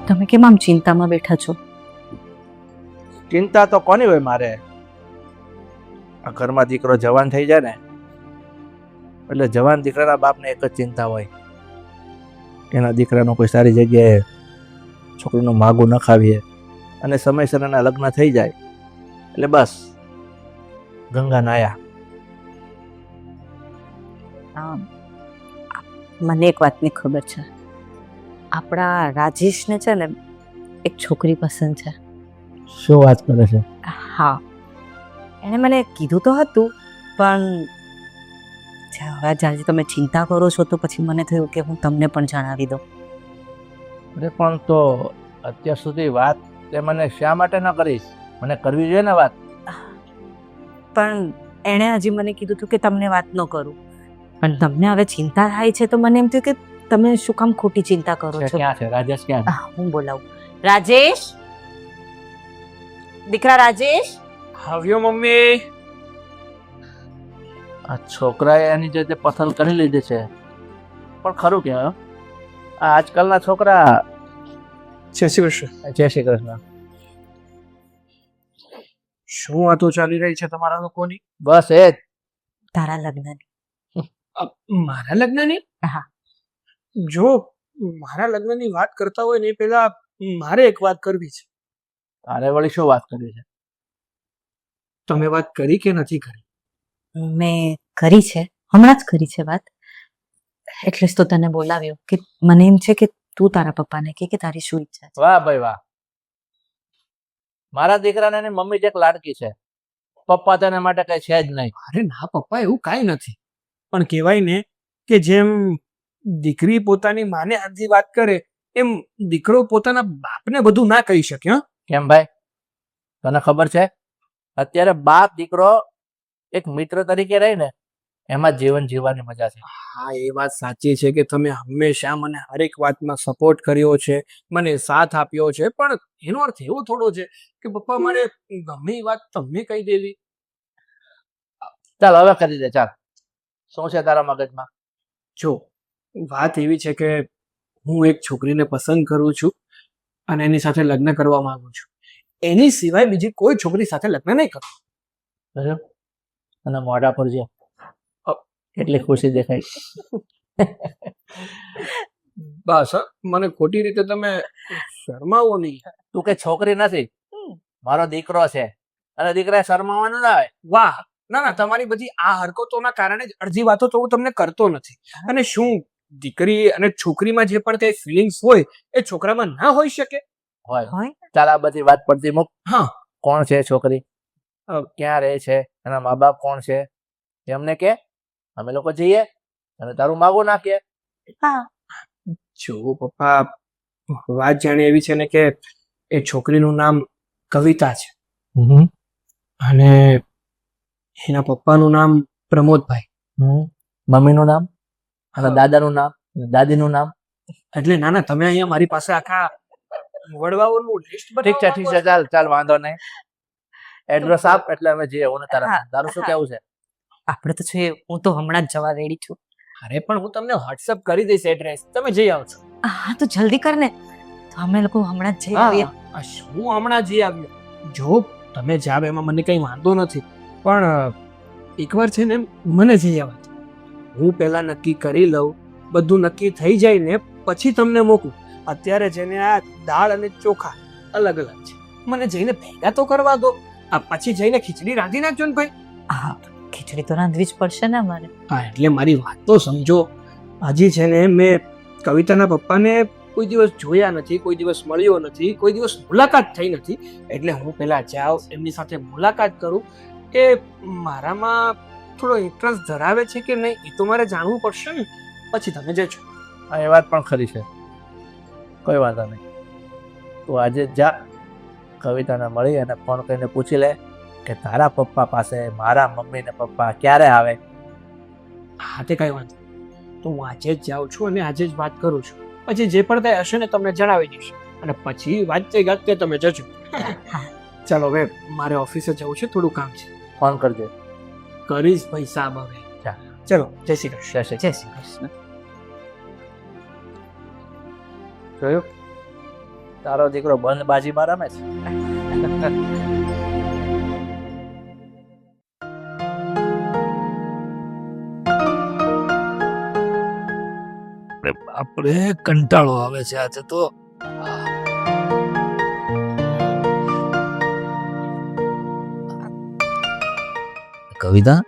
તમે કેમ આમ ચિંતામાં બેઠા છો? ચિંતા તો કોની હોય મારે? આ ઘરમાં દીકરો જવાન થઈ જાય ને એટલે જવાન દીકરાના બાપને એક જ ચિંતા હોય કે એના દીકરાનો કોઈ સારી જગ્યાએ છોકરીનું માગું ન ખાવીએ અને સમયસર એના લગ્ન થઈ જાય એટલે બસ ગંગા નાયા. મને એક વાતની ખબર છે. આપણા રાજેશને છે ને એક છોકરી પસંદ છે. શું વાત કરે છે? હા, એણે મને કીધું તો હતું, પણ હવે જ્યારે તમે ચિંતા કરો છો તો પછી મને થયું કે હું તમને પણ જણાવી દઉં. અરે પણ તો અત્યાર સુધી વાત તે મને શા માટે ન કરીશ? મને કરવી જોઈએ ને વાત. પણ એણે હજી મને કીધું હતું કે તમને વાત ન કરું, પણ તમને હવે ચિંતા થાય છે તો મને એમ થયું કે તમે શું કામ ખોટી ચિંતા કરો છો. ક્યાં છે રાજેશ? ક્યાં છે? હું બોલાવું. રાજેશ, દીકરા રાજેશ. આવ્યો મમ્મી. આ છોકરાએ એની જે પસંદ કરી લીધી છે, પણ ખરું કે આ આજકાલના છોકરા. જય શ્રી કૃષ્ણ. જય શ્રી કૃષ્ણ. શું વાતો ચાલી રહી છે તમારા લોકોની? બસ એ જ. તારા લગ્નની. મારા લગ્નની? હા. જો મારા લગ્નની વાત કરતા હોય ને પેલા મારે એક વાત કરવી છે. તારે વળી શું વાત કરવી છે? તમે વાત કરી કે નથી કરી? મેં કરી છે, હમણાં જ કરી છે વાત. એટલે જ તો તને બોલાવ્યો કે મને એમ છે કે તું તારા પપ્પાને કે તારી શું ઈચ્છા છે. વાહ ભાઈ વાહ. મારા દીકરાને એની મમ્મી જ એક લાડકી છે, પપ્પા તેના માટે કઈ છે જ નહીં. અરે ના પપ્પા, એવું કાંઈ નથી. પણ કહેવાય ને કે જેમ દીકરી પોતાની માને આજી વાત કરે એમ દીકરો પોતાના બાપને બધું ના કહી શકે. હા, કેમ ભાઈ, તને ખબર છે અત્યારે બાપ દીકરો એક મિત્ર તરીકે રહીને એમાં જીવન જીવવાની મજા છે. હા, એ વાત સાચી છે કે તમે હંમેશા મને હરેક વાતમાં સપોર્ટ કર્યો છે, મને સાથ આપ્યો છે, પણ એનો અર્થ એવો થોડો છે કે પપ્પા મારે ગમે એ વાત તમને કહી દેવી. ચાલ હવે કરી દે. ચાલ, શું છે તારા મગજમાં? જો વાત એવી છે કે હું એક છોકરીને પસંદ કરું છું અને એની સાથે લગ્ન કરવા માંગુ છું. એની સિવાય બીજી કોઈ છોકરી સાથે લગ્ન નહીં કરું. બરાબર? અને મોઢા પર જો કેટલી ખુશી દેખાય. બસ મને ખોટી રીતે તમે શરમાવો નહીં. તું કે છોકરી નથી, મારો દીકરો છે અને દીકરા શરમાવાનું ના આવે. વાહ, ના ના, તમારી બધી આ હરકતોના કારણે જ અડધી વાતો તો હું તમને કરતો નથી. અને શું દીકરી અને છોકરીમાં જે પણ કઈ ફિલિંગ્સ હોય એ છોકરામાં ના હોઈ શકે? હોય. ચાલ આ બધી વાત પડતી મૂક. હા. કોણ છે છોકરી? ક્યાં રહે છે? એના મા બાપ કોણ છે? એમને કે અમે લોકો જઈએ અને તારું માગું નાખીએ. હા. જો પપ્પા, વાત જાણે એવી છે ને કે એ છોકરીનું નામ કવિતા છે અને એના પપ્પાનું નામ પ્રમોદભાઈ. મમ્મીનું નામ અને દાદાનું નામ, દાદીનું નામ. એટલે ના ના, તમે અહીંયા મારી પાસે આખા વડવાઓનું લિસ્ટ ઠીક છે, ઠીક છે, ચાલ ચાલ, વાંધો નહીં. એડ્રેસ આપ એટલે અમે જઈએ. હું તારા તારું શું કેવું છે? આપણે તો છે, હું તો હમણાં જ જવા રેડી છું. અરે પણ હું તમને વોટ્સઅપ કરી દઈશ એડ્રેસ, તમે જઈ આવજો. હા તો જલ્દી કર ને, તો અમે લોકો હમણાં જ જઈ આવીએ. હું હમણાં જઈ આવ્યો. જો તમે જાવ એમાં મને કઈ વાંધો નથી, પણ એકવાર છે ને મને જઈ આવવા. હું પહેલા નક્કી કરી લઉં, બધું નક્કી થઈ જાય ને પછી તમને મોકલું. અત્યારે છે ને આ દાળ અને ચોખા અલગ અલગ છે, મને જઈને ભેગા તો કરવા દો. આ પછી જઈને ખીચડી રાંધી નાખજો ને ભાઈ. હા, ખીચડી તો રાંધવી જ પડશે ને અમારે. હા, એટલે મારી વાત તો સમજો. હજી છે ને મેં કવિતાના પપ્પાને કોઈ દિવસ જોયા નથી, કોઈ દિવસ મળ્યો નથી, કોઈ દિવસ મુલાકાત થઈ નથી. એટલે હું પહેલા જાઉં, એમની સાથે મુલાકાત કરું કે મારામાં થોડો ઇન્ટરેસ્ટ ધરાવે છે કે નહીં એ તો મારે જાણવું પડશે ને. પછી તમે જજો. હા, એ વાત પણ ખરી છે. કોઈ વાંધો નહીં, તું આજે જા, કવિતાને મળી અને ફોન કરીને પૂછી લે કે તારા પપ્પા પાસે મારા મમ્મી ને પપ્પા ક્યારે આવે. હા, તે કઈ વાંધો. તો હું આજે જ જાઉં છું અને આજે જ વાત કરું છું. પછી જે પણ કંઈ હશે ને તમને જણાવી દઈશ અને પછી વાત થઈ ગઈ તમે જજો. ચાલો હવે મારે ઓફિસે જવું છે, થોડું કામ છે. ફોન કરજે. કરીશ ભાઈ સાહેબ. હવે ચલો, જય શ્રી કૃષ્ણ. જય શ્રી કૃષ્ણ. જોયું? તારો દીકરો બંધ બાજીમાં રમે છે. આપણે કંટાળો આવે છે આજે તો. કવિતા,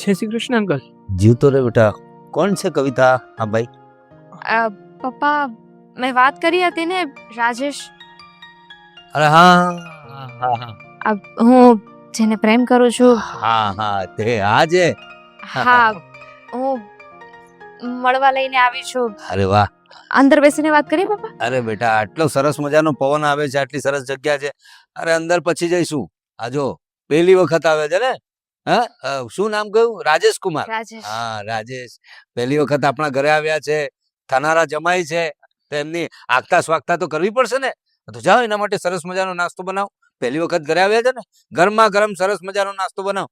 જય શ્રી કૃષ્ણ અંકલ. જીવતો રે બેટા. કોણ છે કવિતા? હા ભાઈ. પપ્પા મેં વાત કરી હતી ને રાજેશ, અરે હા હા હા હું જેને પ્રેમ કરું છું. હા હા તે આજે. હા, હું મળવા લઈને આવી છું. અરે વાહ. અંદર બેસીને વાત કરીએ પપ્પા? અરે બેટા, આટલો સરસ મજાનો પવન આવે છે, આટલી સરસ જગ્યા છે. અરે અંદર પછી જઈશું. આ જો પહેલી વખત આવે છે ને. હા, શું નામ કહ્યું? રાજેશ કુમાર. રાજેશ. હા રાજેશ, પહેલી વખત આપણા ઘરે આવ્યા છે. થનારા જમાઈ છે, તો એમની આગતા સ્વાગતા તો કરવી પડશે ને. તો જાઓ, એના માટે સરસ મજાનો નાસ્તો બનાવો. પહેલી વખત ઘરે આવ્યા છે ને, ગરમા ગરમ સરસ મજાનો નાસ્તો બનાવો.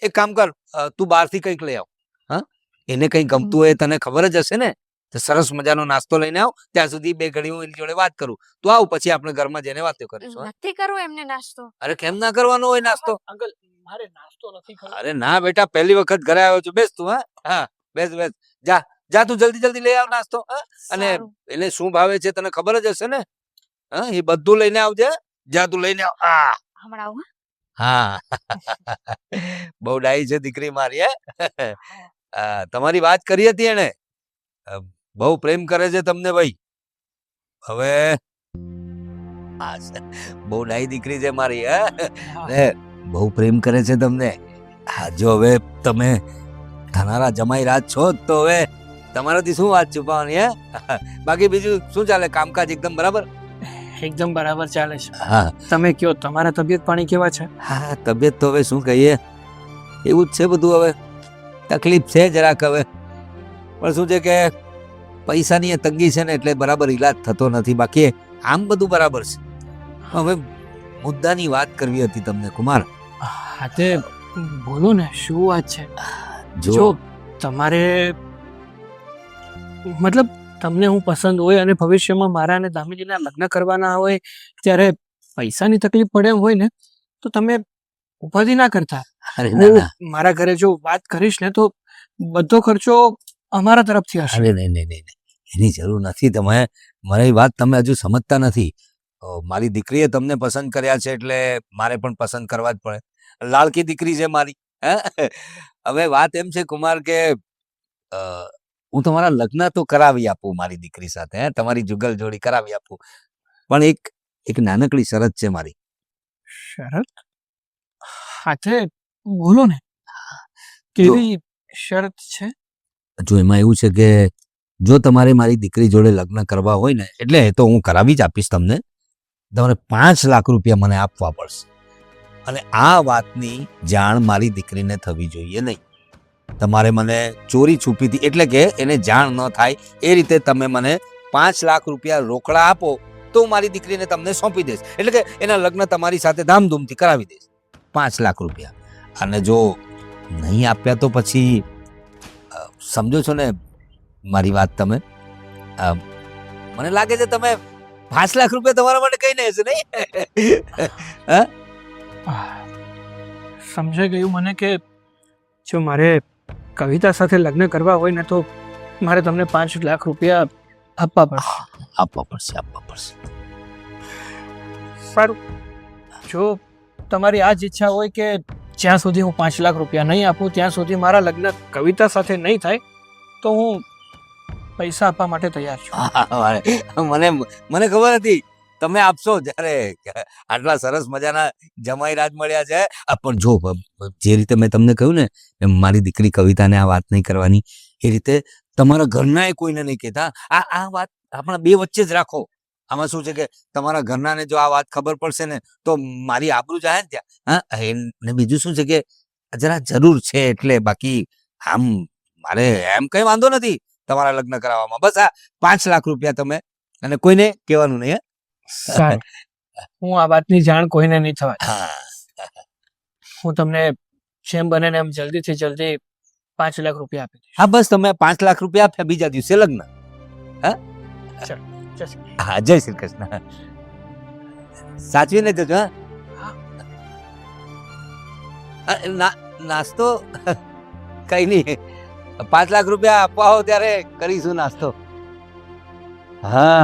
એક કામ કર, તું બહારથી કંઈક લઈ આવ. હા, એને કંઈ ગમતું હોય, તને ખબર જ હશે ને. તો સરસ મજાનો નાસ્તો લઈને આવ. ત્યાં સુધી બે ઘડી હું એની જોડે વાત કરું. તું આવ, પછી આપણે ઘરમાં જઈને વાતો કરીશું. હા? નથી કરવું એમને નાસ્તો? અરે કેમ ના કરવાનો હોય નાસ્તો? અંકલ મારે નાસ્તો નથી કરવો. અરે ના બેટા, પહેલી વખત ઘરે આવ્યો છું. બેસ તું. હા બેસ બેસ. જા જા, તું જલ્દી જલ્દી લઈ આવ નાસ્તો. અને સારું. એને શું ભાવે છે તને ખબર જ હશે ને. હા, એ બધું લઈને આવજે. જા તું લઈને આવ. હમણાં આવું, હા. બહુ ડાઈ છે દીકરી મારી. તમારી વાત કરી હતી એને. બહુ પ્રેમ કરે છે તમને ભાઈ. હવે બહુ ડાઈ દીકરી છે મારી. બહુ પ્રેમ કરે છે તમને. હા, જો હવે તમે થનારા જમાઈ રાજ છો તો હવે તમારાથી શું વાત છુપાવવાની? બાકી બીજું શું ચાલે? કામકાજ એકદમ બરાબર? એકદમ બરાબર ચાલે છે. હા તમે કયો, તમારા તબિયત પાણી કેવા છે? હા, તબિયત તો હવે શું કહીએ, એવું જ છે બધું. હવે તકલીફ છે જરાક હવે, પણ શું છે કે પૈસાની એ તંગી છે ને, એટલે બરાબર ઈલાજ થતો નથી. બાકી આમ બધું બરાબર છે. હવે મુદ્દાની વાત કરવી હતી તમને કુમાર. હા તે બોલો ને, શું વાત છે? જો જો તમારે મતલબ તમને હું પસંદ હોય અને ભવિષ્યમાં મારા અને દામિનીના લગ્ન કરવાના હોય, ત્યારે પૈસાની તકલીફ પડે એમ હોય ને, તો તમે ઉપાધિ ના કરતા. અરે ના હું ના, મારા ઘરે જો વાત કરીશ ને, તો બધો ખર્ચો અમારા તરફથી હશે. અરે નહીં નહીં નહીં, એની જરૂર નથી. તમે મારી વાત તમે હજુ સમજતા નથી. મારી દીકરીએ તમને પસંદ કર્યા છે, એટલે મારે પણ પસંદ કરવા જ પડે. લાડકી દીકરી છે મારી. હવે વાત એમ છે કુમાર કે હું તમારા લગ્ન તો કરાવી આપું મારી દીકરી સાથે. તમારી જુગલ જોડી કરાવી આપું, પણ એક નાનકડી શરત છે મારી. શરત? હા તે બોલો ને, કેવી શરત છે? જો એમાં એવું છે કે જો તમારે મારી દીકરી જોડે લગ્ન કરવા હોય ને, એટલે તો હું કરાવી જ આપીશ તમને. તમારે 5 લાખ રૂપિયા મને આપવા પડશે. અને આ વાતની જાણ મારી દીકરીને થવી જોઈએ નહીં. તમારે મને ચોરી છુપીથી, એટલે કે એને જાણ ન થાય એ રીતે તમે મને 5 લાખ રૂપિયા રોકડા આપો, તો હું મારી દીકરીને તમને સોંપી દઈશ. એટલે કે એના લગ્ન તમારી સાથે ધામધૂમથી કરાવી દઈશ. 5 લાખ રૂપિયા. અને જો નહીં આપ્યા તો પછી સમજો છો ને મારી વાત તમે? મને લાગે છે તમે 5 લાખ રૂપિયા તમારા માટે કઈ નહીં હશે, નહીં? સમજાઈ ગયું મને કે જો મારે કવિતા સાથે લગ્ન કરવા હોય ને, તો મારે તમને 5 લાખ રૂપિયા આપવા પડશે. આપવા પડશે. સારું, જો તમારી આ જ ઈચ્છા હોય કે જ્યાં સુધી હું 5 લાખ રૂપિયા નહીં આપું, ત્યાં સુધી મારા લગ્ન કવિતા સાથે નહીં થાય, તો હું પૈસા આપવા માટે તૈયાર છું. મને ખબર હતી તમે આપશો. જ્યારે આટલા સરસ મજાના જમાઈ રાજ મળ્યા છે. પણ જો જે રીતે મેં તમને કહ્યું ને, એમ મારી દીકરી કવિતાને આ વાત નહીં કરવાની, એ રીતે તમારા ઘરના કોઈને નહીં કહેતા. આ વાત આપણા બે વચ્ચે જ રાખો. આમાં શું છે કે તમારા ઘરનાને જો આ વાત ખબર પડશે ને, તો મારી આબરૂ જાય ને ત્યાં. ને બીજું શું છે કે જરા જરૂર છે એટલે, બાકી આમ મારે એમ કઈ વાંધો નથી તમારા લગ્ન કરાવવામાં. બસ આ 5 લાખ રૂપિયા તમે, અને કોઈને કહેવાનું નહીં. સારું, હું આ વાતની જાણ કોઈને નહીં થવા. હું તમને જેમ બને ને એમ જલ્દીથી જલ્દી 5 લાખ રૂપિયા આપી દઈશ. હા બસ તમે 5 લાખ રૂપિયા આપ્યા, બીજા દિવસે લગ્ન. હા, જય શ્રી કૃષ્ણ. સાચવીને જજો. હા, નાસ્તો કઈ નહીં, 5 લાખ રૂપિયા આપવા હો ત્યારે કરીશું નાસ્તો. હા,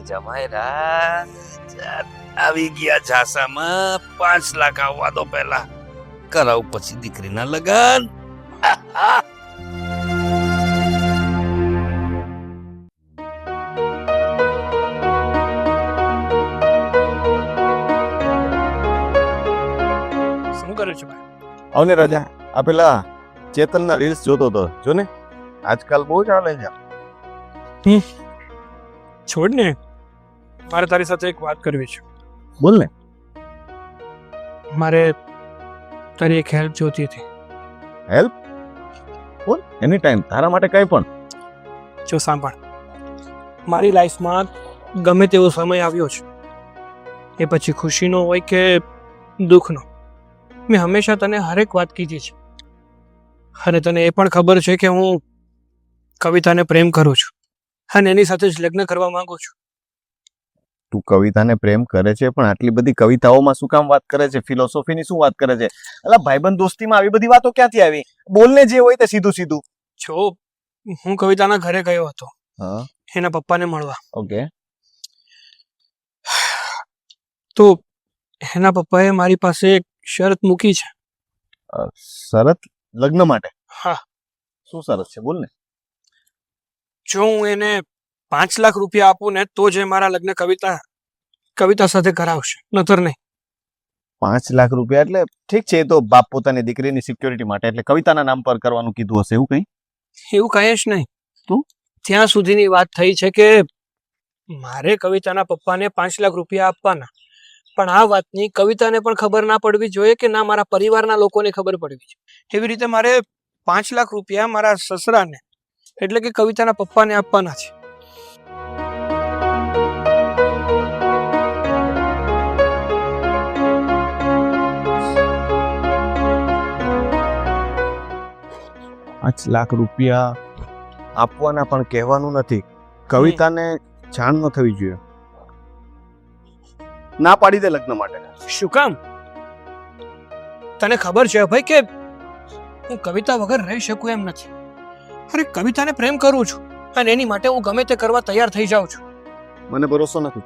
જમાઈ રાજ આવી ગયા ઝાસામાં. 5 લાખ આવવા દો પહેલા, કરાવું પછી દીકરીના લગન. શું કરે છે ભાઈ? આવને રાજા, આ પેલા ચેતનના રીલ્સ જોતો હતો, જો ને આજકાલ બહુ ચાલે છે. છોડ ને, મારે તારી સાથે એક વાત કરવી છે. બોલ ને. મારે તારી એક હેલ્પ જોતી હતી. હેલ્પ? બોલ, એની ટાઈમ, તારા માટે કઈ પણ. જો સાંભળ, મારી લાઈફમાં ગમે તેવો સમય આવ્યો છે, એ પછી ખુશીનો હોય કે દુઃખનો, મેં હંમેશા તને હરેક વાત કીધી છે. અને તને એ પણ ખબર છે કે હું કવિતાને પ્રેમ કરું છું અને એની સાથે જ લગ્ન કરવા માંગુ છું. તું કવિતાને પ્રેમ કરે છે, પણ આટલી બધી કવિતાઓમાં શું કામ વાત કરે છે? ફિલોસોફીની શું વાત કરે છે? અલા ભાઈબંધ દોસ્તીમાં આવી બધી વાતો ક્યાંથી આવી? બોલને જે હોય તે સીધું સીધું. જો હું કવિતાના ઘરે ગયો હતો હા, એના પપ્પાને મળવા. ઓકે. તો એના પપ્પાએ મારી પાસે એક શરત મૂકી છે. શરત? લગ્ન માટે? હા. શું શરત છે? બોલ ને. જો હું એને 5 લાખ રૂપિયા આપું ને તો જ એ મારા લગ્ન કવિતા સાથે કરાવશે, નતર નહીં. 5 લાખ રૂપિયા એટલે ઠીક છે, એ તો બાપ પોતાની દીકરીની સિક્યોરિટી માટે, એટલે કવિતાના નામ પર કરવાનું કીધું હશે, એવું કઈ? એવું કહે જ નહીં. તું? ત્યાં સુધીની વાત થઈ છે કે મારે કવિતાના પપ્પાને 5 લાખ રૂપિયા આપવાના, પણ આ વાતની કવિતાને પણ ખબર ના પડવી જોઈએ કે ના મારા પરિવારના લોકોને ખબર પડવી જોઈએ. એવી રીતે મારે 5 લાખ રૂપિયા મારા સસરાને એટલે કે કવિતાના પપ્પાને આપવાના છે. ₹5 લાખ આપવાના, પણ કહેવાનું નથી. કવિતાને જાણ ન થવી જોઈએ. ના પાડી દે લગ્ન માટે. શું કામ? તને ખબર છે ભાઈ કે હું કવિતા વગર રહી શકું એમ નથી. અરે કવિતાને પ્રેમ કરું છું અને એની માટે હું ગમે તે કરવા તૈયાર થઈ જાઉં છું. મને ભરોસો નથી.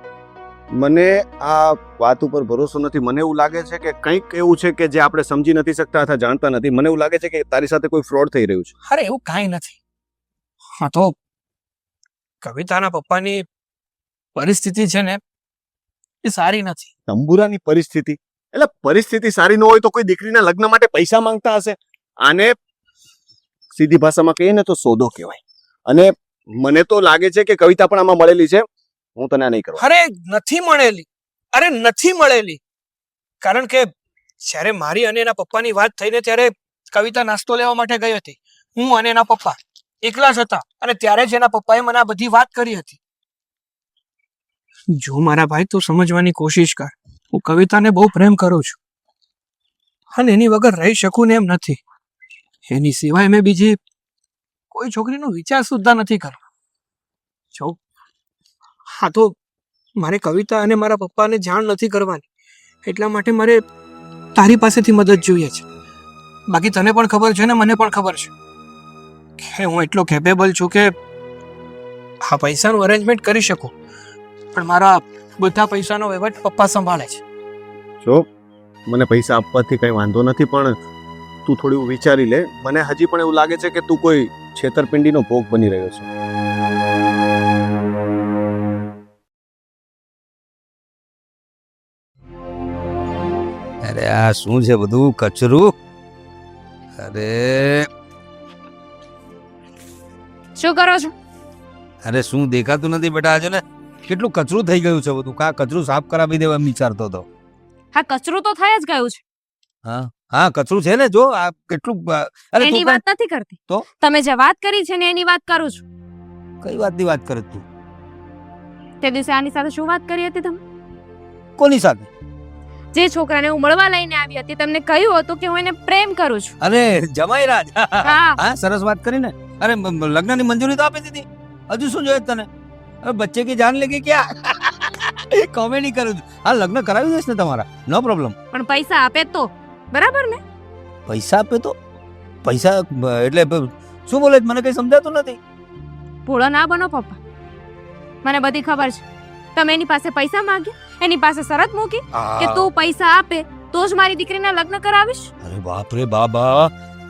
મને આ વાત ઉપર ભરોસો નથી. મને એવું લાગે છે કે કંઈક એવું છે કે જે આપણે સમજી નથી શકતા અથવા જાણતા નથી. મને એવું લાગે છે કે તારી સાથે કોઈ ફ્રોડ થઈ રહ્યું છે. અરે એવું કાંઈ નથી. હા, તો કવિતાના પપ્પાની પરિસ્થિતિ છે ને એ સારી નથી. તંબુરાની પરિસ્થિતિ? એટલે પરિસ્થિતિ સારી ન હોય તો કોઈ દીકરીના લગ્ન માટે પૈસા માંગતા હશે? આને સીધી ભાષામાં કહીએ ને તો સોદો કહેવાય. અને મને તો લાગે છે કે કવિતા પણ આમાં મળેલી છે. હું તને આ નહીં કરું. અરે નથી મળેલી. અરે નથી મળેલી. કારણ કે જ્યારે મારી અને એના પપ્પાની વાત થઈને ત્યારે કવિતા નાસ્તો લેવા માટે ગઈ હતી. હું અને એના પપ્પા એકલા જ હતા અને ત્યારે જ એના પપ્પાએ મને આ બધી વાત કરી હતી. જો મારા ભાઈ તું સમજવાની કોશિશ કર. હું કવિતાને બહુ પ્રેમ કરું છું અને એની વગર રહી શકું ને એમ નથી. એની સિવાય મેં બીજી કોઈ છોકરીનો વિચાર સુદ્ધા નથી કરતો. જો હા, તો મારે કવિતા અને મારા પપ્પાને જાણ નથી કરવાની, એટલા માટે મારે તારી પાસેથી મદદ જોઈએ છે. બાકી તને પણ ખબર છે ને મને પણ ખબર છે કે હું એટલો કેપેબલ છું કે આ પૈસાનું અરેન્જમેન્ટ કરી શકું, પણ મારા બધા પૈસાનો વહીવટ પપ્પા સંભાળે છે. જો મને પૈસા આપવાથી કઈ વાંધો નથી, પણ તું થોડું વિચારી લે. મને હજી પણ એવું લાગે છે કે તું કોઈ છેતરપિંડીનો ભોગ બની રહ્યો છે. અરે આ શું છે બધું કચરું? અરે શું કરો છો? અરે શું દેખાતું નથી બેટા? આજે ને કેટલું કચરું થઈ ગયું છે બધું. કા કચરું સાફ કરાવી દેવા એમ વિચારતો હતો. હા, કચરું તો થઈ જ ગયું છે. હા હા, કચરું છે ને, જો આ કેટલું. અરે એની તું વાત નથી કરતી. તો? તમે જે વાત કરી છે ને એની વાત કરું છું. કઈ વાતની વાત કરે તું? તે દિવસે આની સાથે શું વાત કરી હતી તમે? કોની સાથે? જે છોકરાને હું મળવા લઈને આવી હતી તમને કહ્યું હતું કે હું એને પ્રેમ કરું છું. અરે જમાઈ રાજ. હા. હા, સરસ વાત કરી ને. અરે લગ્નની મંજૂરી તો આપી દીધી. હજુ શું જોઈએ તને? હવે બચ્ચે કી જાન લેકે ક્યાં કોમેડી કરું છું. હા, લગ્ન કરાવી દઈશ ને તમારા, નો પ્રોબ્લેમ. પણ પૈસા આપે તો બરાબર ને? પૈસા આપે તો પૈસા એટલે શું બોલે છે? મને કઈ સમજાતું નથી. ભોળો ના બનો પપ્પા, મને બધી ખબર છે. તમે એની પાસે પૈસા માંગ્યા, એની પાસે શરત મૂકી કે તું પૈસા આપે તો જ મારી દીકરીના લગ્ન કરાવીશ. અરે બાપ રે બાબા,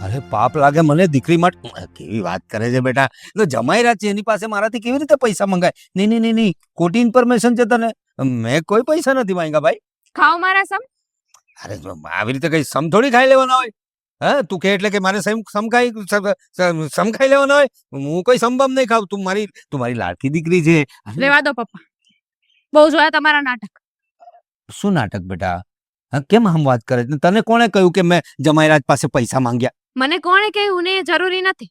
અરે પાપ લાગે મને દીકરી માટે. કેવી વાત કરે છે બેટા, તો જમાઈ રહ્યા છે એની પાસે મારાથી કેવી રીતે પૈસા મંગાય? નહીં નહીં નહીં નહીં, ખોટી ઇન્ફોર્મેશન છે તને. મેં કોઈ પૈસા નથી માંગ્યા ભાઈ. ખાઓ મારા સમ. અરે આવી રીતે કઈ સમ થોડી ખાઈ લેવાના હોય. હા, તું કે એટલે કે મારે સમ ખાઈ લેવાના હોય? હું કોઈ સમબમ નહીં ખાવ. તું મારી લાડકી દીકરી છે. રેવા દો પપ્પા, બહુ જોયા તમારા નાટક. શું નાટક બેટા? હા, કેમ આમ વાત કરે છે? તને કોણે કહ્યું કે મેં જમાઈરાજ પાસે પૈસા માંગ્યા? મને કોણે કહ્યું ને એ જરૂરી નથી,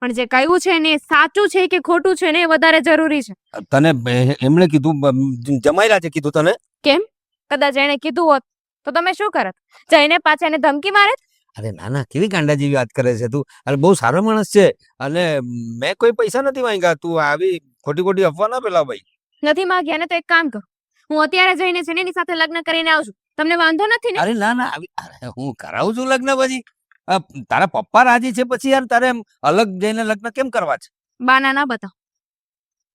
પણ જે કહ્યું છે ને એ સાચું છે કે ખોટું છે ને એ વધારે જરૂરી છે. તને એમણે કીધું, જમાઈરાજે કીધું તને? કદાચ એણે કીધું હોત તો તમે શું કરત? જઈને પાછા એને ધમકી મારે? અરે ના ના, કેવી ગાંડા જેવી વાત કરે છે તું. અરે બહુ સારો માણસ છે અને મેં કોઈ પૈસા નથી માંગ્યા. તું આવી ખોટી અફવા ના પેલા ભાઈ. નથી માંગ્યા ને તો એક કામ કરો, હું અત્યારે જઈને છે ને એની સાથે લગ્ન કરીને આવું છું. તમને વાંધો નથી ને? અરે ના ના, અરે હું કરાવું છું લગ્ન પછી. તારા પપ્પા રાજી છે પછી યાર તારે એમ અલગ જઈને લગ્ન કેમ કરવા છે? બાના ના બતાવ,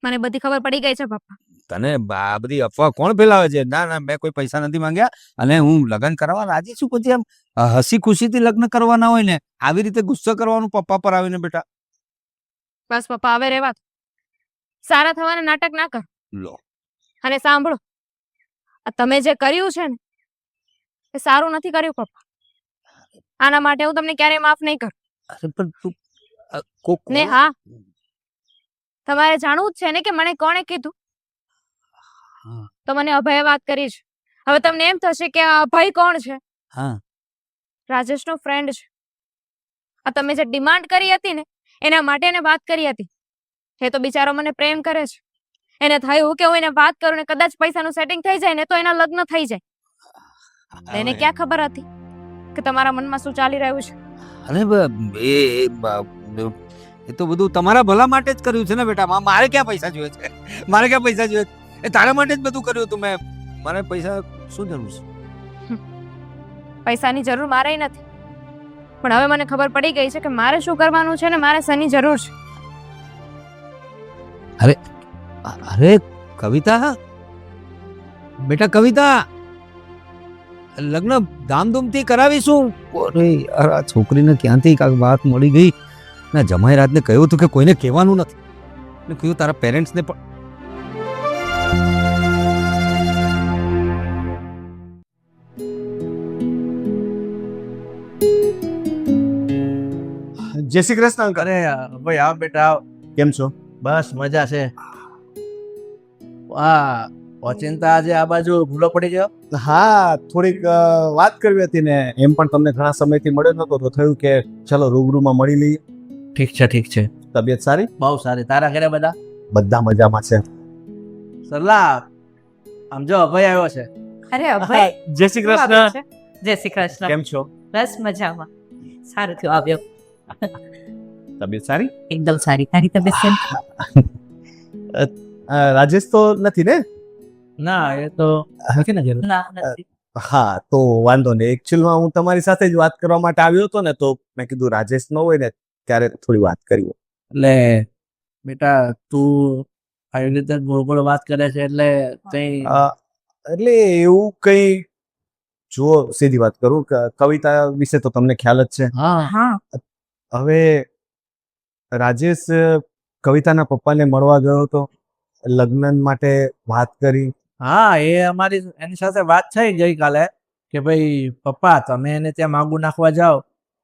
મને બધી ખબર પડી ગઈ છે પપ્પા. તને આ બધી અફવા કોણ ફેલાવે છે? ના ના, મેં કોઈ પૈસા નથી માંગ્યા અને હું લગ્ન કરવા રાજી છું. પછી એમ હસી ખુશીથી લગ્ન કરવાના હોય ને, આવી રીતે ગુસ્સો કરવાનું પપ્પા પર આવીને બેટા. બસ પપ્પા હવે રેવા દો. સારા થવાના નાટક ના કર. લો, અને સાંભળો, આ તમે જે કર્યું છે ને એ સારું નથી કર્યું પપ્પા. આના માટે હું તમને ક્યારેય માફ નહીં કરું. અરે પણ તું કોક ને હા, તમારે જાણવું જ છે ને કે મને કોણે કીધું? હા. તો મને અભય વાત કરી છે. હવે તમને એમ થશે કે આ અભય કોણ છે? હા, રાજેશનો ફ્રેન્ડ છે. આ તમે જે ડિમાન્ડ કરી હતી ને એના માટે એને વાત કરી હતી. એ તો બિચારો મને પ્રેમ કરે છે. એને થયું કે હું એને વાત કરું ને કદાચ પૈસાનું સેટિંગ થઈ જાય ને તો એના લગ્ન થઈ જાય. એને ક્યાં ખબર હતી કે તમારા મનમાં શું ચાલી રહ્યું છે? અરે એ તો બધું તમારા ભલા માટે જ કર્યું છે ને બેટા. મારે ક્યાં પૈસા જોઈએ છે? મારે ક્યાં પૈસા જોઈએ છે? એ તારા માટે જ બધું કર્યું હતું મેં. મારે પૈસા શું જરૂર છે? પૈસાની જરૂર મારે નથી, પણ હવે મને ખબર પડી ગઈ છે કે મારે શું કરવાનું છે ને મારે શેની જરૂર છે. અરે કવિતા, બેટા કવિતા, લગ્ન ધામધૂમથી કરાવીશું. અરે યાર, આ છોકરીને ક્યાંથી કાંઈક વાત મળી ગઈ. ના, જમાઈ રાતને કહ્યું હતું કે કોઈને કહેવાનું નથી. ને કહ્યું તારા પેરેન્ટ્સને પણ. જય શ્રી કૃષ્ણ અંકલ. અરે ભાઈ આવ બેટા આવ. કેમ છો? બસ મજા છે. ઓચિંતા આજે આ બાજુ ભૂલો પડી ગયો? હા, થોડીક વાત કરવી હતી ને એમ પણ તમને ઘણા સમયથી મળ્યો નતો તો થયું કે ચલો રૂબરૂમાં મળી લઈએ. ઠીક છે ઠીક છે. તબિયત સારી? બહુ સારી. તારા ઘરે બધા? બધા મજામાં છે. સરલા, આમ જો અભય આવ્યો છે. અરે અભય, જય શ્રી કૃષ્ણ. જય શ્રી કૃષ્ણ. કેમ છો? બસ મજામાં. સારું થયું આવ્યો. તબિયત સારી? એકદમ સારી. તારી તબિયત કેમ? રાજેશ તો નથી ને? ના, એ તો નથી ને જરૂર. ના નથી. હા, તો વાંધો નહીં. એકચ્યુઅલમાં હું તમારી સાથે જ વાત કરવા માટે આવ્યો હતો ને, તો મેં કીધું રાજેશ ન હોય ને ત્યારે થોડી વાત કરી. એટલે બેટા તું આવી રીતે ગોળ ગોળ વાત કરે છે એટલે કઈ એટલે એવું કઈ જુઓ, સીધી વાત કરું કે કવિતા વિશે તો તમને ખ્યાલ જ છે. હા હા, હવે રાજેશ કવિતાના પપ્પાને મળવા ગયો હતો, લગ્ન માટે વાત કરી. હા, એ અમારી એની સાથે વાત થઈ ગઈકાલે કે ભાઈ પપ્પા તમે એને ત્યાં માગું નાખવા જાઓ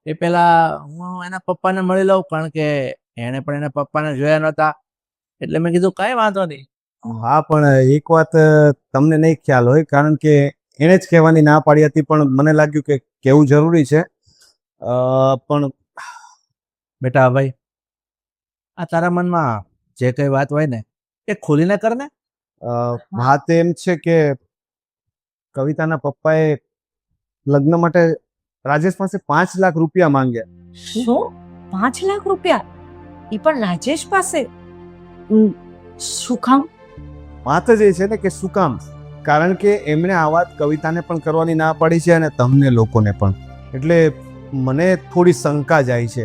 એ પેલા હું એના પપ્પાને મળી લઉં, કારણ કે એને પણ એના પપ્પાને જોયા નહોતા. એટલે મેં કીધું કઈ વાંધો નહીં. હા, પણ એક વાત તમને નહીં ખ્યાલ હોય, કારણ કે એણે જ કહેવાની ના પાડી હતી, પણ મને લાગ્યું કે કહેવું જરૂરી છે. પણ બેટા ભાઈ, આ તારા મનમાં જે કઈ વાત હોય ને એ ખોલીને કર ને. વાત એમ છે કે કવિતાના પપ્પાએ લગ્ન માટે રાજેશ પાસે 5 લાખ રૂપિયા માંગ્યા. શું? 5 લાખ રૂપિયા? એ પણ રાજેશ પાસે? શું કામ? વાત જ એ છે ને કે શું કામ, કારણ કે એમણે આ વાત કવિતાને પણ કરવાની ના પાડી છે અને તમને લોકોને પણ. એટલે મને થોડી શંકા જાય છે.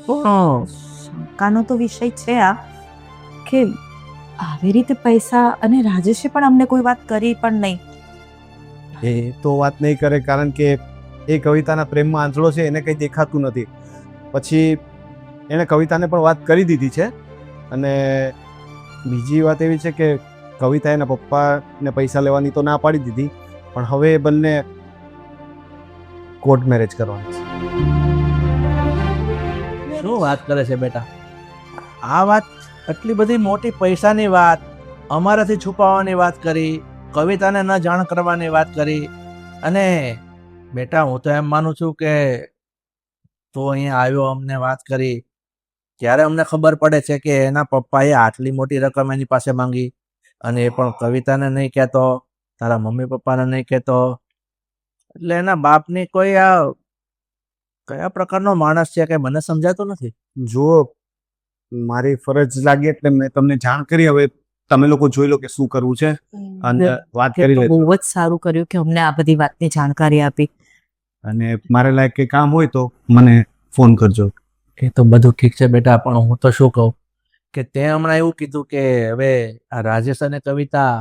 પણ શંકાનો તો વિષય છે આ કે આવી રીતે પૈસા, અને રાજેશે પણ અમને કોઈ વાત કરી પણ નહીં. એ તો વાત નહીં કરે, કારણ કે એ કવિતાના પ્રેમમાં આંધળો છે, એને કંઈ દેખાતું નથી. પછી એણે કવિતાને પણ વાત કરી દીધી છે. અને બીજી વાત એવી છે કે કવિતા એના પપ્પાને પૈસા લેવાની તો ના પાડી દીધી, પણ હવે એ બંને કોર્ટ મેરેજ કરવાની છે. શું વાત કરે છે બેટા? આ વાત આટલી બધી મોટી પૈસાની વાત, અમારાથી છુપાવવાની વાત કરી, કવિતાને ન જાણ કરવાની વાત કરી. અને બેટા હું તો એમ માનું છું કે તું અહીંયા આવ્યો, અમને વાત કરી, ત્યારે અમને ખબર પડે છે કે એના પપ્પાએ આટલી મોટી રકમ એની પાસે માંગી, અને એ પણ કવિતાને નહીં કહેતો, તારા મમ્મી પપ્પાને નહીં કહેતો. એટલે એના બાપની કોઈ આ કયા પ્રકારનો માણસ છે કે મને સમજાતું નથી. જો મારી ફરજ લાગી એટલે મેં તમને જાણ કરી. હવે તમે લોકો જોઈ લો કે શું કરવું છે અને વાત કરી લે. બહુ જ સારું કર્યું કે અમને આ બધી વાતની જાણકારી આપી. અને મારે લાયક કંઈ કામ હોય તો મને ફોન કરજો. એ તો બધું ઠીક છે બેટા, પણ હું તો શું કહું કે તે હમણાં એવું કીધું કે હવે આ રાજેશ અને કવિતા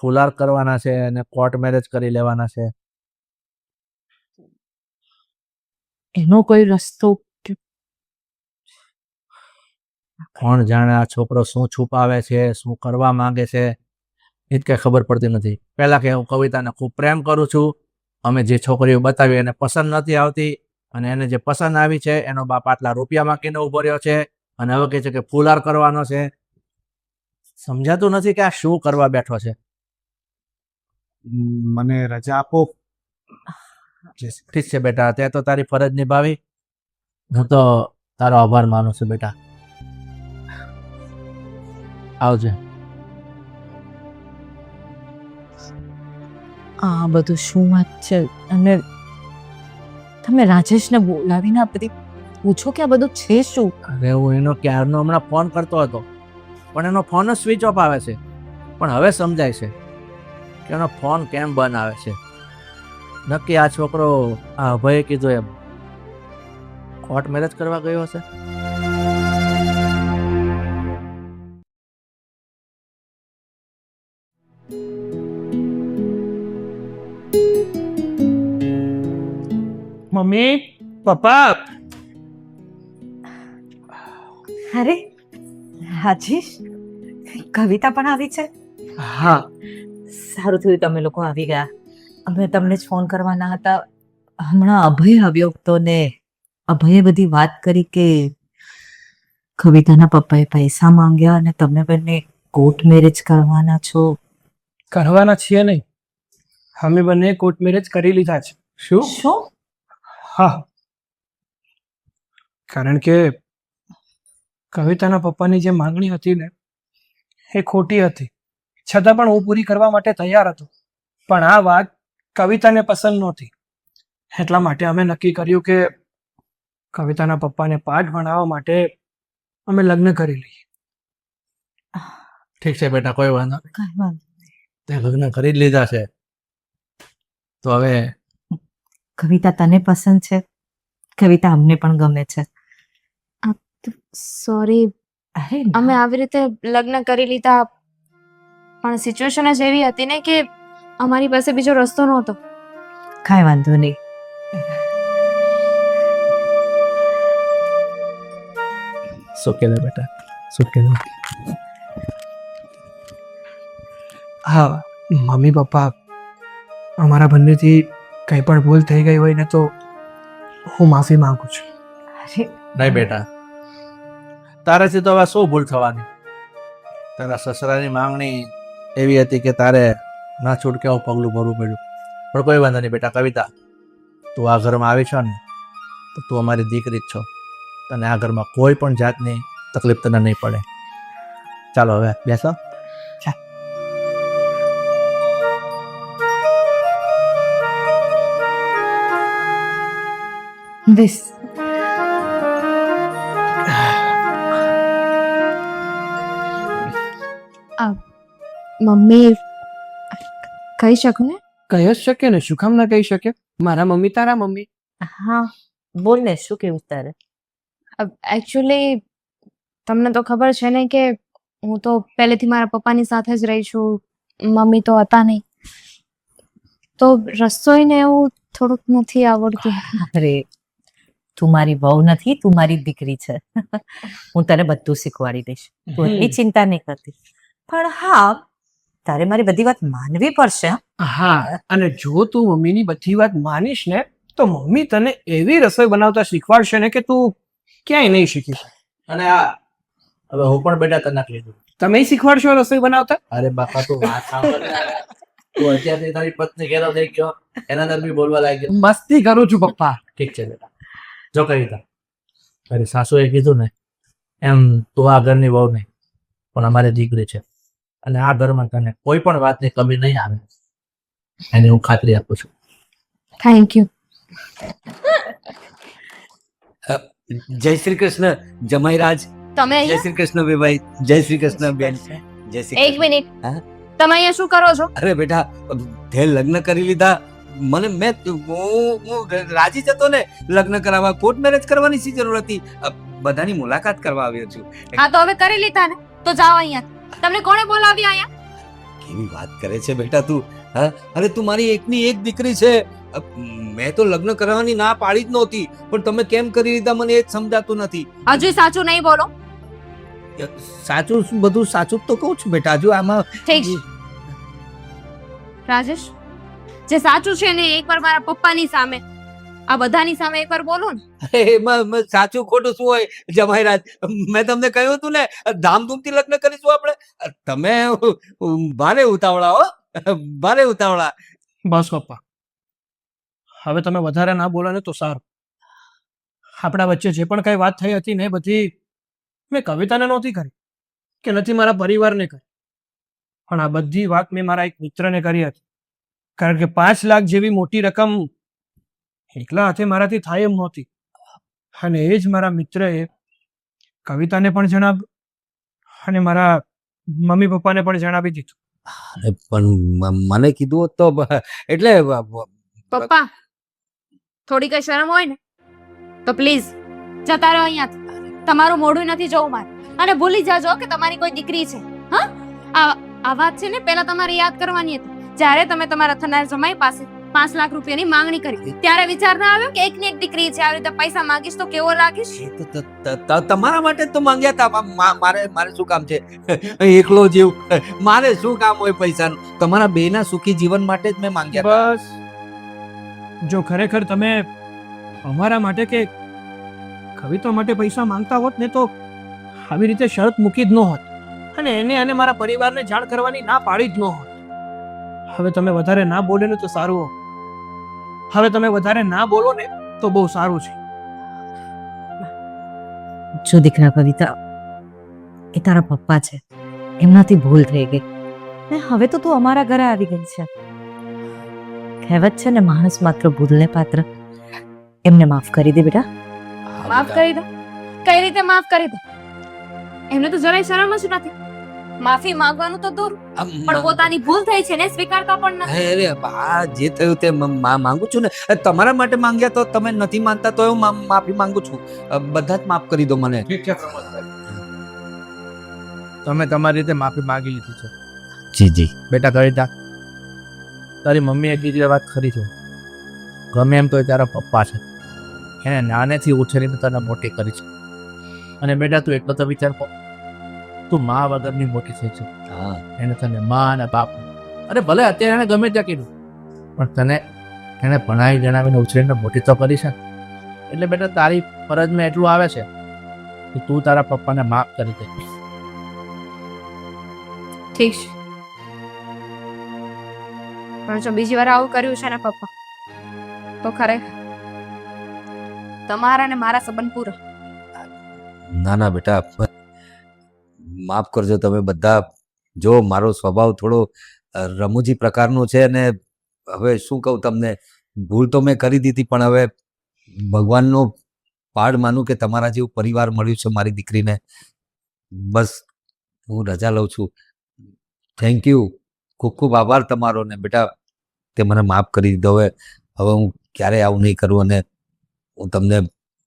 ફુલાર કરવાના છે અને કોર્ટ મેરેજ કરી લેવાના છે. એનો કોઈ રસ્તો કોણ જાણે આ છોકરો શું છુપાવે છે, શું કરવા માંગે છે, એ જ કઈ ખબર પડતી નથી. પહેલા કે હું કવિતાને ખૂબ પ્રેમ કરું છું, અમે જે છોકરીઓ બતાવી એને પસંદ નથી આવતી, અને એને જે પસંદ આવી છે એનો બાપ આટલા રૂપિયા માંગીને ઉભો રહ્યો છે, અને હવે કહે છે કે ફુલાર કરવાનો છે. સમજાતું નથી કે આ શું કરવા બેઠો છે. મને રજા આપો. ઠીક છે બેટા, તે તો તારી ફરજ નિભાવી, હું તો તારો આભાર માનું છું બેટા. આવજે. આ બધું શું વાત છે? અને તમે રાજેશને બોલાવીને આ બધી પૂછો કે આ બધું છે શું? અરે હું એનો ક્યારનો હમણાં ફોન કરતો હતો, પણ એનો ફોન જ સ્વિચ ઓફ આવે છે. પણ હવે સમજાય છે કે એનો ફોન કેમ બંધ આવે છે. નક્કી આ છોકરો આ અભયે કીધું એમ કોર્ટ મેરેજ કરવા ગયો હશે. મમ્મી, પપ્પા, અરે રાજેશ, કવિતા પણ આવી છે? હા, સારું થયું તમે લોકો આવી ગયા. અમે તમને જ ફોન કરવાના હતા. હમણાં અભય આવ્યો તો ને અભયે બધી વાત કરી કે કવિતાના પપ્પાએ પૈસા માંગ્યા અને તમે બંને કોર્ટ મેરેજ કરવાના છો. કરવાના છીએ નહીં, અમે બંને કોર્ટ મેરેજ કરી લીધા છે. શું? શું? હા, કારણ કે કવિતાના પપ્પાની જે માંગણી હતી ને એ ખોટી હતી, છતાં પણ હું પૂરી કરવા માટે તૈયાર હતો. પણ આ વાત કવિતાને પસંદ નહોતી, એટલા માટે અમે નક્કી કર્યું કે કવિતાના પપ્પાને પાઠ ભણાવવા માટે અમે લગ્ન કરી લઈએ. ઠીક છે બેટા, કોઈ વાંધો નહીં. કાંઈ વાંધો નહીં. તે લગ્ન કરી જ લીધા છે તો હવે કવિતા તને પસંદ છે? કવિતા અમને પણ ગમે છે. સોરી, અરે અમે આવી રીતે લગ્ન કરી લીધા, પણ સિચ્યુએશન જ એવી હતી ને કે અમારી પાસે બીજો રસ્તો નહોતો. કાંઈ વાંધો નહીં. શું કહેવાય બેટા, શું કહેવાય? હા મમ્મી પપ્પા, અમારા બંનેથી કંઈ પણ ભૂલ થઈ ગઈ હોય ને તો હું માફી માંગુ છું. અરે નહીં બેટા, તારાથી તો હવે શું ભૂલ થવાની? તારા સસરાની માંગણી એવી હતી કે તારે ના છૂટકે આવું પગલું ભરવું પડ્યું. પણ કોઈ વાંધો નહીં બેટા. કવિતા, તું આ ઘરમાં આવી છો ને તો તું અમારી દીકરી જ છો, તને આ ઘરમાં કોઈ પણ જાતની તકલીફ તને નહીં પડે. ચાલો હવે બેસો. બેસ. મમ્મી કહી શકું ને? કહી જ શકે ને, શું કામ ના કહી શકે? મારા મમ્મી તારા મમ્મી. હા બોલ ને, શું કેવું તારે? એકચ્યુઅલી તમને તો ખબર છે ને કે હું તો પહેલેથી મારા પપ્પાની સાથે જ રહી છું, મમ્મી તો હતા નહીં, તો રસોઈ ને એવું થોડુંક નથી આવડતું. અરે તું મારી વહુ નથી, તું મારી દીકરી છે. હું તને બધું શીખવાડી દઈશ, તું એટલી ચિંતા નહીં કરતી. પણ હા, તારે મારી બધી વાત માનવી પડશે. હં? હા, અને જો તું મમ્મીની બધી વાત માનીશ ને તો મમ્મી તને એવી રસોઈ બનાવતા શીખવાડશે ને કે તું ક્યાંય નહીં શીખી શકે. અને આ હવે હું પણ બેટા તને કીધું. તમે શીખવાડશો રસોઈ બનાવતા? અરે બાપા તું વાત સાંભળ ને. તું અત્યારથી તારી પત્ની ઘેરો થઈ ગયો, એના અંદર બી બોલવા લાગ્યો. મસ્તી કરું છું પપ્પા. ઠીક છે બેટા. જો કવિતા, તારી સાસુએ કીધું ને એમ તું આ ઘરની વહુ નહીં પણ અમારી દીકરી છે, અને આ ઘરમાં તને કોઈ પણ વાતની કમી નહીં આવે એની હું ખાતરી આપું છું. Thank you. જય શ્રી કૃષ્ણ જમાઈરાજ. તમે જય અહીંયા શ્રી કૃષ્ણ બેભાઈ. જય શ્રી કૃષ્ણ બેન. જય શ્રી એક મિનિટ, હા? તમે અહીંયા શું કરો છો? અરે બેટા, તે લગ્ન કરી લીધા, મેં હું રાજી જ હતો ને લગ્ન કરાવવા. કોર્ટ મેરેજ કરવાની શી જરૂર હતી? બધાની મુલાકાત કરવા આવ્યો છું. હા તો હવે કરી લીધા ને, તો જાઓ અહીંયા. તમને કોણે બોલાવ્યા અહીંયા? કેવી વાત કરે છે બેટા તું? હા, અરે તું મારી એકની એક દીકરી છે. મેં તો લગ્ન કરવાની ના પાડી જ નહોતી, પણ તમે કેમ કરી લીધા મને એ જ સમજાતું નથી. હજુ સાચું નહીં બોલો. સાચું બધું સાચું જ તો કહું છું બેટા. હજુ આમાં ઠીક છે રાજેશ, જે સાચું છે ને એકવાર મારા પપ્પાની સામે, આ બધાની સામે એકવાર બોલો ને. એમાં સાચું ખોટું શું હોય જમાઈરાજ? મેં તમને કહ્યું હતું ને ધામધૂમથી લગ્ન કરીશું આપણે. તમે ભારે ઉતાવળા હો, ભારે ઉતાવળા. બસ પપ્પા, હવે તમે વધારે ના બોલો ને તો સારું. આપણા વચ્ચે જે પણ કઈ વાત થઈ હતી ને એ બધી મેં કવિતાને નહોતી કરી કે નથી મારા પરિવારને કરી, પણ આ બધી વાત મેં મારા એક મિત્રને કરી હતી. કારણ કે 5 લાખ જેવી મોટી રકમ એકલા હાથે મારાથી થાય એમ નહોતી, અને એ જ મારા મિત્રએ કવિતાને પણ જણાવ્યું અને મારા મમ્મી પપ્પાને પણ જણાવી દીધું. અરે પણ મને કીધું હોત તો એટલે પપ્પા થોડી કઈ શરમ હોય ને તો પ્લીઝ જતા રહો અહીંયાથી. તમારું મોઢું નથી જોવું મારે, અને ભૂલી જાજો કે તમારી કોઈ દીકરી છે. હા, આ વાત છે ને પહેલા તમારે યાદ કરવાની હતી. જ્યારે તમે તમારા થનાર જમાઈ પાસે 5 લાખ રૂપિયાની માંગણી કરી ત્યારે વિચાર ના આવ્યો કે એકની એક દીકરી છે, આવી રીતે પૈસા માંગીશ તો કેવો લાગીશ? તમારા માટે તો માંગ્યા હતા. મારે શું કામ છે? એકલો જીવ, મારે શું કામ હોય પૈસાનું? તમારા બેના સુખી જીવન માટે જ મેં માંગ્યા હતા. બસ જો ખરેખર તમે અમારા માટે કે કવિતા માટે પૈસા માંગતા હોત ને તો આવી રીતે શરત મૂકી જ ન હોત, અને એને અને મારા પરિવારને જાણ કરવાની ના પાડી જ ન હોત. હવે તમે વધારે ના બોલે ને તો સારું હો. હવે તમે વધારે ના બોલો ને તો બહુ સારું છે. જો દીકરા કવિતા, એ તારા પપ્પા છે, એમનાથી ભૂલ થઈ ગઈ ને હવે તો તું અમારા ઘરે આવી ગઈ છે. કહેવત છે ને, માણસ માત્ર ભૂલને પાત્ર. એમને માફ કરી દે બેટા. માફ કરી દો? કઈ રીતે માફ કરી દો? એમને તો જરાય શરમ જ નથી. માફી માંગવાનું તો દૂર, પણ પોતાની ભૂલ થઈ છે ને સ્વીકારતા પણ નથી. અરે બા, જે થયું તે માંગુ છું ને. તમારા માટે માંગ્યા તો તમે નથી માનતા તો હું માફી માંગુ છું. બધા જ માફ કરી દો મને. ઠીક છે પ્રમોદભાઈ, તમે તમારી રીતે માફી માંગી લીધી છે. જી જી. બેટા કવિતા, તારી મમ્મીએ કીધી વાત ખરી છે. ગમે એમ તો એ તારા પપ્પા છે, એને નાનેથી ઉછેરીને તને મોટી કરી છે. અને બેટા તું એટલો તો વિચાર કર, તું મા વગરની મોટી થઈ છે. હા, એને તને મા અને બાપ, અરે ભલે અત્યારે એને ગમે ત્યાં કીધું, પણ તને એને ભણાવી જણાવીને ઉછેરીને મોટી તો કરી છે. એટલે બેટા તારી ફરજમાં એટલું આવે છે કે તું તારા પપ્પાને માફ કરી દે. ઠીક છે, પણ જો બીજી વાર આવું કર્યું છે ને પપ્પા, તો ખરેખર તમારા ને મારા સંબંધ પૂરા. ના ના બેટા, માફ કરજો તમે બધા. જો મારો સ્વભાવ થોડો રમૂજી પ્રકારનો છે, અને હવે શું કહું તમને, ભૂલ તો મેં કરી દીધી, પણ હવે ભગવાનનો પાડ માનું કે તમારા જેવું પરિવાર મળ્યું છે મારી દીકરીને. બસ હું રજા લઉં છું. થેન્ક યુ, ખૂબ ખૂબ આભાર તમારો ને બેટા, તે મને માફ કરી દીધો. હવે હું ક્યારેય આવું નહીં કરું અને હું તમને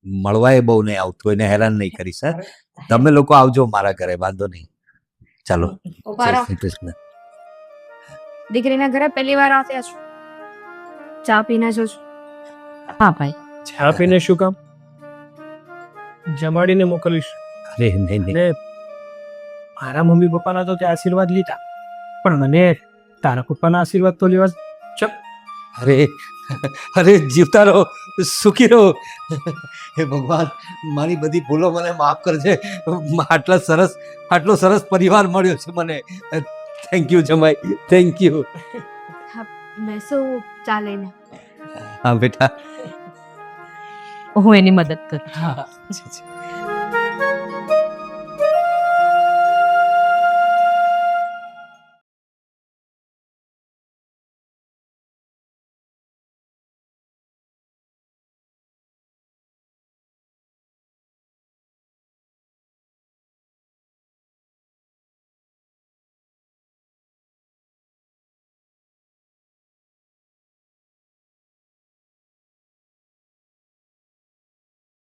મળવાય બહુ નહીં આવતું, એને હેરાન નહીં કરીશ. તમે લોકો આવજો મારા ઘરે, વાંધો નહીં. ચાલો, ઉભા જય રહો. શ્રી કૃષ્ણ. દીકરીના ઘરે પહેલી વાર આવ્યા છો, ચા પીને જજો. હા ભાઈ. ચા પીને શું કામ? જમાડીને મોકલીશ. અરે નહીં નહીં, અને મારા મમ્મી પપ્પાના તો ત્યાં આશીર્વાદ લીધા, પણ મને તારા પપ્પાના આશીર્વાદ તો લેવા ચપ. અરે અરે જીવતા રહો, સુખી રહો. હે ભગવાન, મારી બધી ભૂલો મને માફ કરજે. આટલો સરસ પરિવાર મળ્યો છે મને. થેન્ક યુ જમાઈ, થેન્ક યુ. બેસો ચા લઈને. હા બેટા. હું એની મદદ કરું. હા